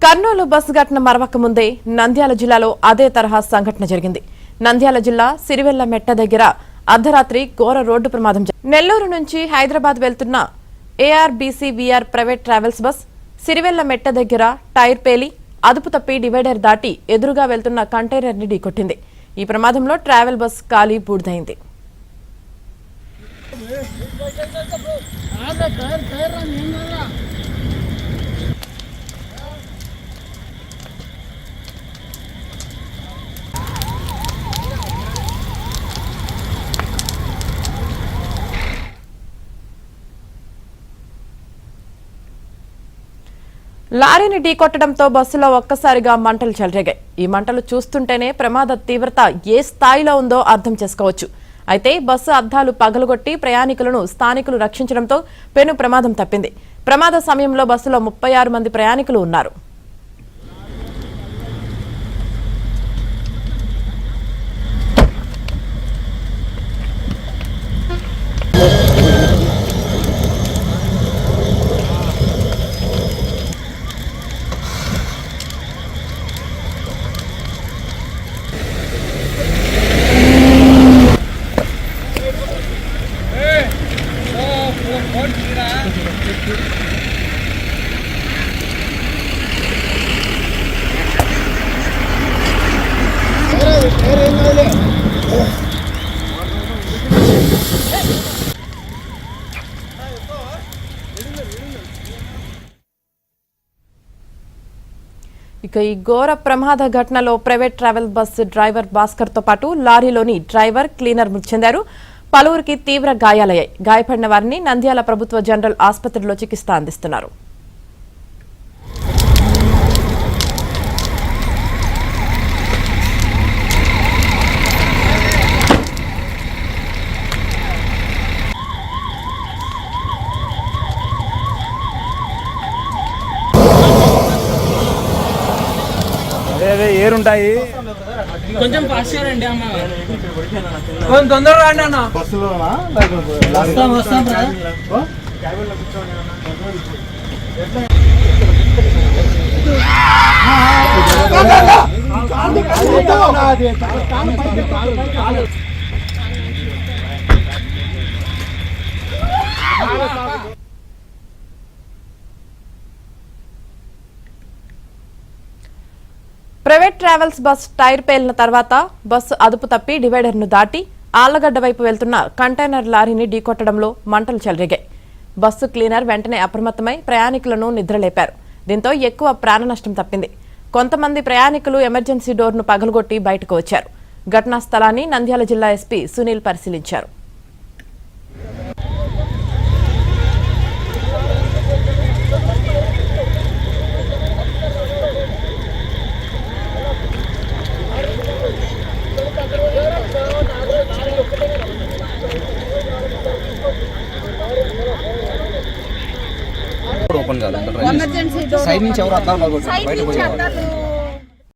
Kurnool bus ఘటన మరవక ముందే నంద్యాల జిల్లాలో అదే తరహా సంఘటన జరిగింది. నంద్యాల జిల్లా సిరివెల్ల మెట్ట దగ్గర అర్ధరాత్రి ఘోర రోడ్డు ప్రమాదం జరిగింది. నెల్లూరు నుంచి హైదరాబాద్ వెళ్తున్న ARBCVR private travels bus Sirivella మెట్ట దగ్గర టైర్ పేలి అదుపు తప్పి డివైడర్ దాటి ఎదురుగా వెళ్తున్న కంటైనర్ ని ఢీకొట్టింది. ఈ ప్రమాదంలో ట్రావెల్ బస్ కాలి బూడిదైంది. లారీని ఢీకొట్టడంతో బస్సులో ఒక్కసారిగా మంటలు చెలరేగాయి. ఈ మంటలు చూస్తుంటేనే ప్రమాద తీవ్రత ఏ స్థాయిలో ఉందో అర్థం చేసుకోవచ్చు. అయితే బస్సు అద్దాలు పగలగొట్టి ప్రయాణికులను స్థానికులు రక్షించడంతో పెను ప్రమాదం తప్పింది. ప్రమాద సమయంలో బస్సులో 36 మంది ప్రయాణికులు ఉన్నారు. ఇక ఈ ఘోర ప్రమాద ఘటనలో private travel bus driver Bhaskar తో పాటు లారీలోని డ్రైవర్ క్లీనర్ మృతి చెందారు. పలువురికి తీవ్ర గాయాలయ్యాయి. గాయపడిన వారిని నంద్యాల ప్రభుత్వ జనరల్ ఆసుపత్రిలో చికిత్స అందిస్తున్నారు. ఏరుంటాయి కొంచెం ఫాస్ట్ చేయండి అమ్మ, కొంచెం తొందరగా రండి అన్న. వస్తాం వస్తాం ప్రైవేట్ ట్రావెల్స్ బస్ టైర్ పేలిన తర్వాత బస్సు అదుపు తప్పి డివైడర్ ను దాటి ఆళ్లగడ్డ వైపు వెళ్తున్న కంటైనర్ లారీని ఢీకొట్టడంలో మంటలు చెలరేగాయి. బస్సు క్లీనర్ వెంటనే అప్రమత్తమై ప్రయాణికులను నిద్రలేపారు. దీంతో ఎక్కువ ప్రాణ నష్టం తప్పింది. కొంతమంది ప్రయాణికులు ఎమర్జెన్సీ డోర్ను పగలగొట్టి బయటకు వచ్చారు. ఘటనా స్థలాన్ని నంద్యాల జిల్లా ఎస్పీ సునీల్ పరిశీలించారు. ఓపెన్ కాదు, సైడ్ నుంచి ఎవరు అద్దాలు